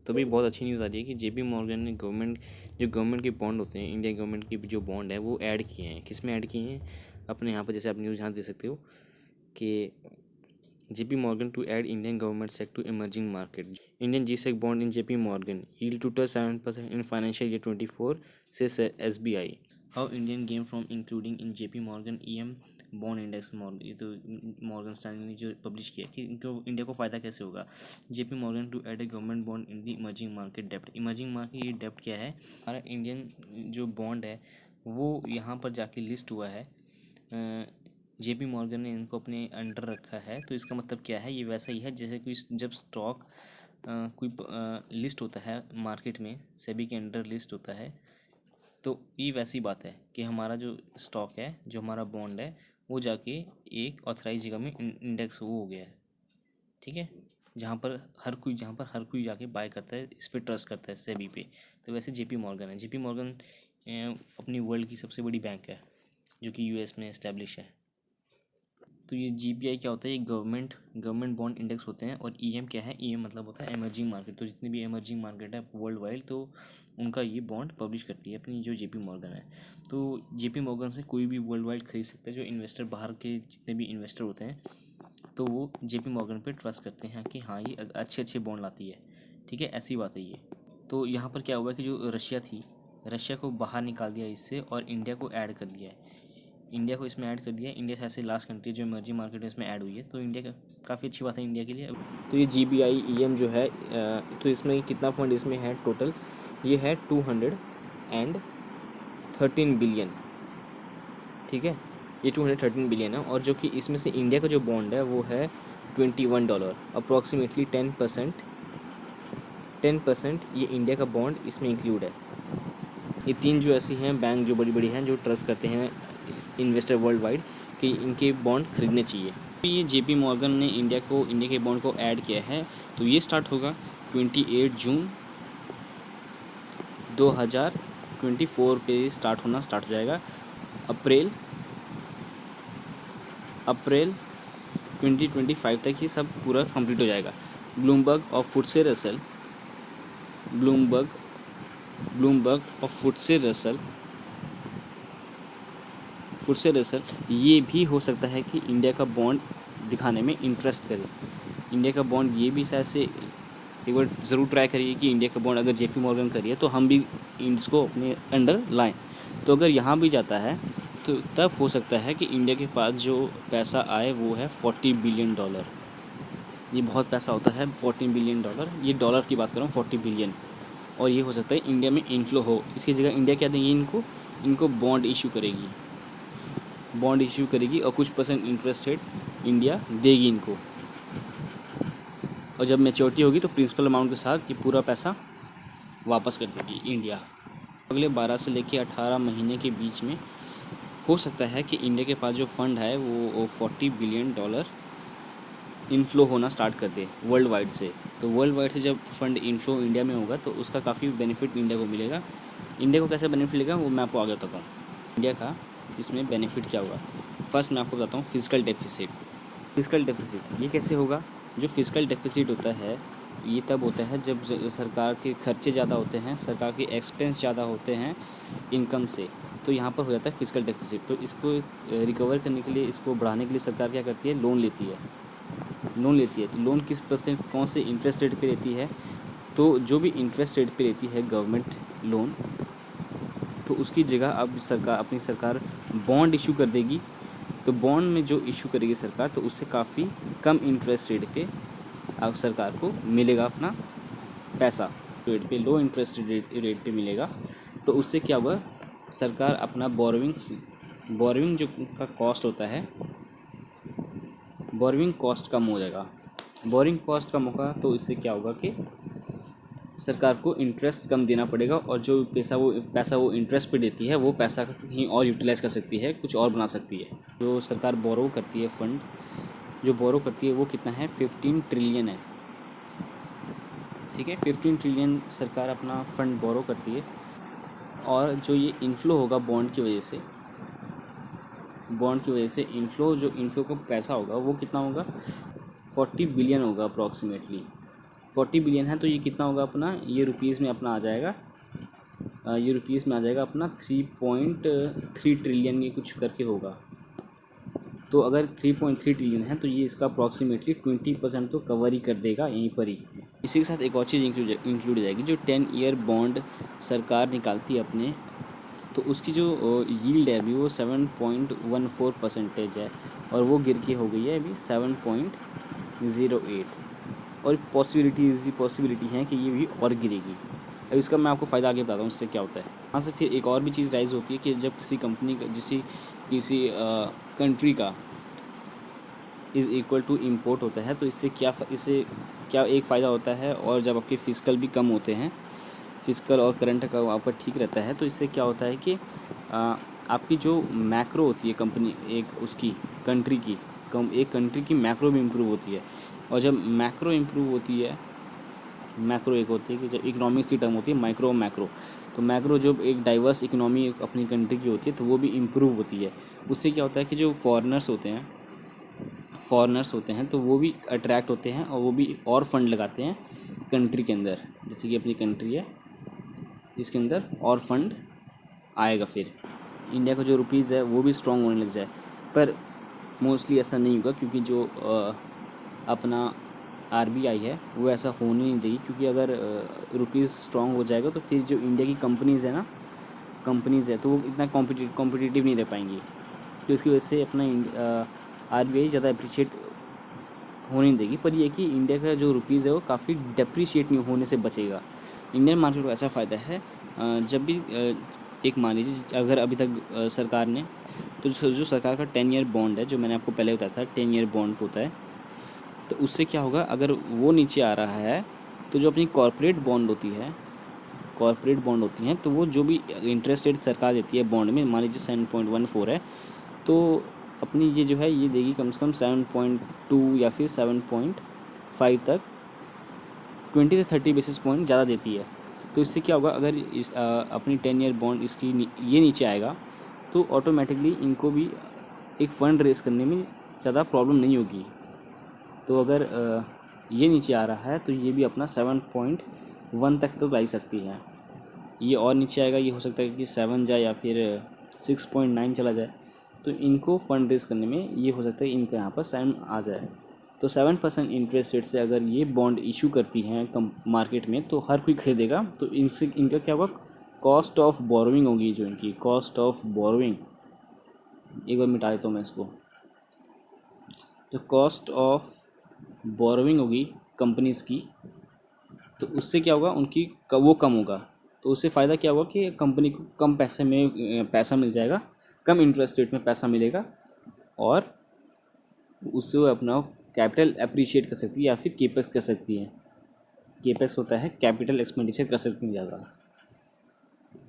तो भी बहुत अच्छी न्यूज़ आ रही है कि जेपी मॉर्गन ने गवर्नमेंट के बॉन्ड होते हैं, इंडियन गवर्नमेंट के जो बॉन्ड है वो ऐड किए हैं। किस में ऐड किए हैं? अपने यहाँ पर जैसे आप न्यूज़ यहाँ दे सकते हो कि JP Morgan to add Indian government sec to emerging market. Indian G-Sec bond in JP Morgan yield to touch 7% in financial year 24, says SBI. How Indian gain from including in JP Morgan EM bond index. ये तो Morgan Stanley ने जो publish किया कि इनको India को फ़ायदा कैसे होगा। JP Morgan to add a government bond in the emerging market debt. emerging market ये डेप्ट क्या है? हमारा इंडियन जो बॉन्ड है वो यहाँ पर जाके लिस्ट हुआ है। JP मॉर्गन ने इनको अपने अंडर रखा है। तो इसका मतलब क्या है? ये वैसा ही है जैसे कोई जब स्टॉक कोई लिस्ट होता है मार्केट में, सेबी के अंडर लिस्ट होता है, तो ये वैसी बात है कि हमारा जो स्टॉक है, जो हमारा बॉन्ड है, वो जाके एक ऑथराइज जगह में इंडेक्स वो हो गया है। ठीक है, जहाँ पर हर कोई जाके बाय करता है, इस पर ट्रस्ट करता है सेबी पे। तो वैसे JP मॉर्गन है। JP मॉर्गन अपनी वर्ल्ड की सबसे बड़ी बैंक है जो कि US में इस्टेब्लिश है। तो ये GPI क्या होता है? ये गवर्नमेंट बॉन्ड इंडेक्स होते हैं। और EM क्या है? EM मतलब होता है एमर्जिंग मार्केट। तो जितनी भी एमर्जिंग मार्केट है वर्ल्ड वाइड, तो उनका ये बॉन्ड पब्लिश करती है अपनी जो JP मॉर्गन है। तो JP मॉर्गन से कोई भी वर्ल्ड वाइड खरीद सकता है। जो इन्वेस्टर बाहर के जितने भी इन्वेस्टर होते हैं तो वो JP मॉर्गन पे ट्रस्ट करते हैं कि हाँ ये अच्छे बॉन्ड लाती है। ठीक है, ऐसी बात है ये। तो यहाँ पर क्या हुआ कि जो रशिया को बाहर निकाल दिया इससे और इंडिया को ऐड कर दिया है। इंडिया को इसमें ऐड कर दिया। इंडिया से ऐसे लास्ट कंट्री जो इमर्जिंग मार्केट है इसमें ऐड हुई है। तो इंडिया का काफ़ी अच्छी बात है इंडिया के लिए। तो ये GBI EM जो है, तो इसमें कितना फंड इसमें है टोटल? ये है 213 बिलियन। ठीक है, ये 213 बिलियन है। और जो कि इसमें से इंडिया का जो बॉन्ड है वो है $21, अप्रॉक्सीमेटली 10% ये इंडिया का बॉन्ड इसमें इंक्लूड है। ये तीन जो ऐसी हैं बैंक जो बड़ी हैं जो ट्रस्ट करते हैं इन्वेस्टर वर्ल्ड वाइड कि इनके बॉन्ड खरीदने चाहिए। ये JP मॉर्गन ने इंडिया के बॉन्ड को ऐड किया है। तो ये स्टार्ट होगा 28 जून 2024 पे स्टार्ट हो जाएगा। अप्रैल 2025 तक ये सब पूरा कंप्लीट हो जाएगा। ब्लूमबर्ग और फुटसे रसल ये भी हो सकता है कि इंडिया का बॉन्ड दिखाने में इंटरेस्ट करे। इंडिया का बॉन्ड ये भी शायद से एक बार ज़रूर ट्राई करिए कि इंडिया का बॉन्ड अगर JP मॉर्गन करिए तो हम भी इसको अपने अंडर लाएं। तो अगर यहाँ भी जाता है तो तब हो सकता है कि इंडिया के पास जो पैसा आए वो है $40 बिलियन। ये बहुत पैसा होता है $14 बिलियन। ये डॉलर की बात कर रहा हूँ, 40 बिलियन। और ये हो सकता है इंडिया में इनफ्लो हो। इसकी जगह इंडिया क्या देंगी इनको बॉन्ड इशू करेगी और कुछ % इंटरेस्ट रेट इंडिया देगी इनको। और जब मैच्योरिटी होगी तो प्रिंसिपल अमाउंट के साथ ये पूरा पैसा वापस कर देगी इंडिया। अगले 12 से लेकर 18 महीने के बीच में हो सकता है कि इंडिया के पास जो फंड है वो $40 बिलियन इनफ्लो होना स्टार्ट कर दे वर्ल्ड वाइड से। तो वर्ल्ड वाइड से जब फंड इनफ्लो इंडिया में होगा तो उसका काफ़ी बेनिफिट इंडिया को मिलेगा। इंडिया को कैसे बेनिफिट मिलेगा वो मैं आपको आगे बताता हूँ। इंडिया का इसमें बेनिफिट क्या होगा, फर्स्ट मैं आपको बताता हूँ। फिजिकल डेफिसिट ये कैसे होगा? जो फिजिकल डेफिसिट होता है ये तब होता है जब सरकार के खर्चे ज़्यादा होते हैं, सरकार के एक्सपेंस ज़्यादा होते हैं इनकम से, तो यहाँ पर हो जाता है फिजिकल डेफिसिट। तो इसको रिकवर करने के लिए, इसको बढ़ाने के लिए सरकार क्या करती है? लोन लेती है। तो लोन किस % कौन से इंटरेस्ट रेट पे लेती है? तो जो भी इंटरेस्ट रेट पे लेती है गवर्नमेंट लोन, तो उसकी जगह अब अपनी सरकार बॉन्ड इशू कर देगी। तो बॉन्ड में जो इशू करेगी सरकार, तो उससे काफ़ी कम इंटरेस्ट रेट पे अब सरकार को मिलेगा अपना पैसा। लो इंटरेस्ट रेट पे मिलेगा। तो उससे क्या होगा? सरकार अपना बोरोइंग जो का कॉस्ट होता है, बोरोइंग कॉस्ट कम हो जाएगा। बोरिंग कॉस्ट कम होगा तो इससे क्या होगा कि सरकार को इंटरेस्ट कम देना पड़ेगा। और जो पैसा वो इंटरेस्ट पे देती है वो पैसा कहीं और यूटिलाइज़ कर सकती है, कुछ और बना सकती है। जो सरकार बोरो करती है, फंड जो बोरो करती है वो कितना है? 15 ट्रिलियन है। ठीक है, 15 ट्रिलियन सरकार अपना फंड बोरो करती है। और जो ये इनफ्लो होगा बॉन्ड की वजह से इनफ्लो का पैसा होगा वो कितना होगा? 40 बिलियन होगा अप्रॉक्सीमेटली। 40 बिलियन है तो ये कितना होगा अपना, ये रुपीज़ में अपना आ जाएगा, ये रुपीज़ में आ जाएगा अपना 3.3 ट्रिलियन ये कुछ करके होगा। तो अगर 3.3 ट्रिलियन है तो ये इसका अप्रॉक्सीमेटली 20% तो कवर ही कर देगा यहीं पर ही। इसी के साथ एक और चीज़ इंक्लूड हो जाएगी, जो 10 ईयर बॉन्ड सरकार निकालती है अपने, तो उसकी जो यील्ड है अभी वो 7.14% है और वो गिर के हो गई है अभी 7.08। और पॉसिबिलिटी है कि ये भी और गिरेगी। अब इसका मैं आपको फ़ायदा आगे बताता हूँ इससे क्या होता है। यहाँ से फिर एक और भी चीज़ राइज होती है कि जब किसी कंपनी का किसी कंट्री का इज़ इक्वल टू इम्पोर्ट होता है तो इससे क्या एक फ़ायदा होता है, और जब आपके फिजिकल भी कम होते हैं, फिजिकल और करंट का आपका ठीक रहता है, तो इससे क्या होता है कि आपकी जो मैक्रो होती है कंपनी एक उसकी कंट्री की एक कंट्री की मैक्रो भी इम्प्रूव होती है। और जब मैक्रो इम्प्रूव होती है, मैक्रो एक होती है कि जब इकोनॉमिक की टर्म होती है माइक्रो मैक्रो, तो मैक्रो जब एक डाइवर्स इकोनॉमी अपनी कंट्री की होती है तो वो भी इम्प्रूव होती है। उससे क्या होता है कि जो फॉरेनर्स होते हैं तो वो भी अट्रैक्ट होते हैं और वो भी और फंड लगाते हैं कंट्री के अंदर। जैसे कि अपनी कंट्री है, इसके अंदर और फंड आएगा, फिर इंडिया का जो रुपीज़ है वो भी स्ट्रॉन्ग होने लग जाए। पर मोस्टली ऐसा नहीं होगा, क्योंकि जो अपना आरबीआई है वो ऐसा होने नहीं देगी, क्योंकि अगर रुपीज़ स्ट्रॉन्ग हो जाएगा तो फिर जो इंडिया की कंपनीज़ है तो वो इतना कॉम्पिटिटिव नहीं रह पाएंगी। तो इसकी वजह से अपना आरबीआई ज़्यादा अप्रिशिएट होने नहीं देगी। पर ये कि इंडिया का जो रुपीज़ है वो काफ़ी डेप्रिशिएट नहीं होने से बचेगा। इंडियन मार्केट को ऐसा फ़ायदा है, जब भी एक मान लीजिए अगर अभी तक सरकार ने तो जो सरकार का 10 ईयर बॉन्ड है, जो मैंने आपको पहले बताया था 10 ईयर बॉन्ड होता है, तो उससे क्या होगा अगर वो नीचे आ रहा है तो जो अपनी कॉर्पोरेट बॉन्ड होती हैं तो वो जो भी इंटरेस्ट रेट सरकार देती है बॉन्ड में, मान लीजिए 7.14 है, तो अपनी ये जो है ये देगी कम से कम 7.2 या फिर 7.5 तक, 20 से 30 बेसिस पॉइंट ज़्यादा देती है। तो इससे क्या होगा, अगर अपनी 10 ईयर बॉन्ड इसकी ये नीचे आएगा तो ऑटोमेटिकली इनको भी एक फ़ंड रेस करने में ज़्यादा प्रॉब्लम नहीं होगी। तो अगर ये नीचे आ रहा है तो ये भी अपना 7.1 तक तो ला सकती है। ये और नीचे आएगा, ये हो सकता है कि 7 जाए या फिर 6.9 चला जाए। तो इनको फंड रेस करने में ये हो सकता है इनका यहाँ पर 7 आ जाए। तो 7% इंटरेस्ट रेट से अगर ये बॉन्ड इशू करती हैं मार्केट में तो हर कोई खरीदेगा। तो इनका क्या होगा, कॉस्ट ऑफ बोरोइंग होगी, जो इनकी कॉस्ट ऑफ बोरोइंग, एक बार मिटा देता हूँ मैं इसको, जो कॉस्ट ऑफ बोरोइंग होगी कंपनीज़ की, तो उससे क्या होगा उनकी वो कम होगा। तो उससे फ़ायदा क्या होगा कि कंपनी को कम पैसे में पैसा मिल जाएगा, कम इंटरेस्ट रेट में पैसा मिलेगा, और उससे वो अपना कैपिटल अप्रिशिएट कर सकती है या फिर केपेक्स कर सकती है। केपेक्स होता है कैपिटल एक्सपेंडिचर कर सकती हैं ज़्यादा,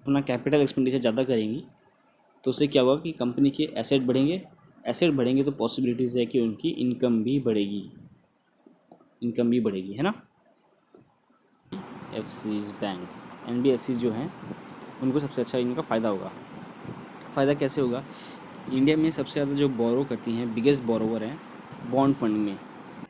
अपना कैपिटल एक्सपेंडिचर ज़्यादा करेंगी तो उससे क्या होगा कि कंपनी के एसेट बढ़ेंगे तो पॉसिबिलिटीज़ है कि उनकी इनकम भी बढ़ेगी, है ना। एफसीज बैंक, एनबीएफसी जो हैं उनको सबसे अच्छा इनका फ़ायदा होगा। फ़ायदा कैसे होगा, इंडिया में सबसे ज़्यादा जो बोरो करती हैं, बिगेस्ट बोरोवर हैं बॉन्ड फंड में।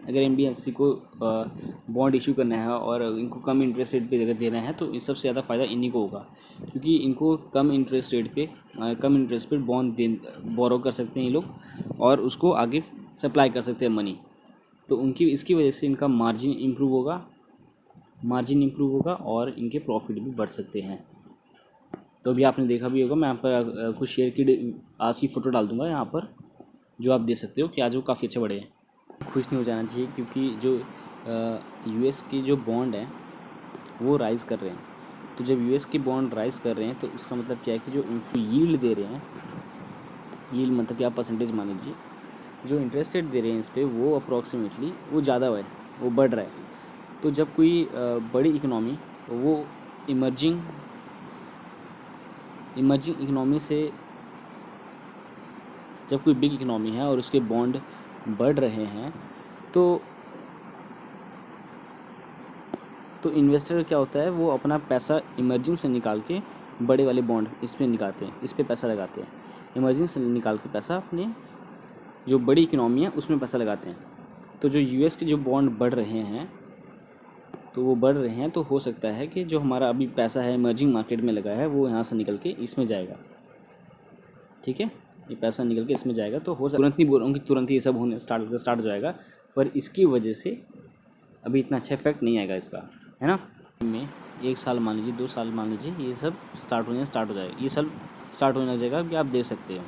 अगर एनबीएफसी को बॉन्ड इशू करना है और इनको कम इंटरेस्ट रेट पे अगर देना है तो इस सबसे ज़्यादा फ़ायदा इन्हीं को होगा, क्योंकि इनको कम इंटरेस्ट पे बॉन्ड बोरो कर सकते हैं ये लोग और उसको आगे सप्लाई कर सकते हैं मनी। तो इसकी वजह से इनका मार्जिन इम्प्रूव होगा और इनके प्रॉफिट भी बढ़ सकते हैं। तो अभी आपने देखा भी होगा, मैं यहाँ पर कुछ शेयर की आज की फ़ोटो डाल दूँगा यहाँ पर, जो आप देख सकते हो कि आज वो काफ़ी अच्छे बढ़े हैं। खुश नहीं हो जाना चाहिए, क्योंकि जो यूएस की जो बॉन्ड है वो राइज़ कर रहे हैं। तो जब यूएस की बॉन्ड राइज़ कर रहे हैं तो उसका मतलब क्या है कि जो यील्ड दे रहे हैं, यील्ड मतलब कि आप परसेंटेज मान लीजिए, जो इंटरेस्ट रेट दे रहे हैं इस पर वो अप्रॉक्सीमेटली वो ज़्यादा है, वो बढ़ रहा है। तो जब कोई बड़ी इकनॉमी, वो इमर्जिंग इकनॉमी से, जब कोई बिग इकनॉमी है और उसके बॉन्ड बढ़ रहे हैं तो इन्वेस्टर क्या होता है, वो अपना पैसा इमर्जिंग से निकाल के बड़े वाले बॉन्ड इस पर निकालते हैं, इस पर पैसा लगाते हैं। इमर्जिंग से निकाल के पैसा अपने जो बड़ी इकनॉमी है उसमें पैसा लगाते हैं। तो जो यूएस के जो बॉन्ड बढ़ रहे हैं तो वो बढ़ रहे हैं, तो हो सकता है कि जो हमारा अभी पैसा है इमर्जिंग मार्केट में लगा है वो यहाँ से निकल के इसमें जाएगा। ठीक है, ये पैसा निकल के इसमें जाएगा, तो हो तुरंत नहीं बोल रहा हूँ कि तुरंत ही ये सब होने स्टार्ट हो जाएगा, पर इसकी वजह से अभी इतना अच्छा इफेक्ट नहीं आएगा इसका, है ना। में 1 साल मान लीजिए, 2 साल मान लीजिए, ये सब स्टार्ट हो जाएगा, ये सब स्टार्ट होने लग जाएगा कि आप देख सकते हो।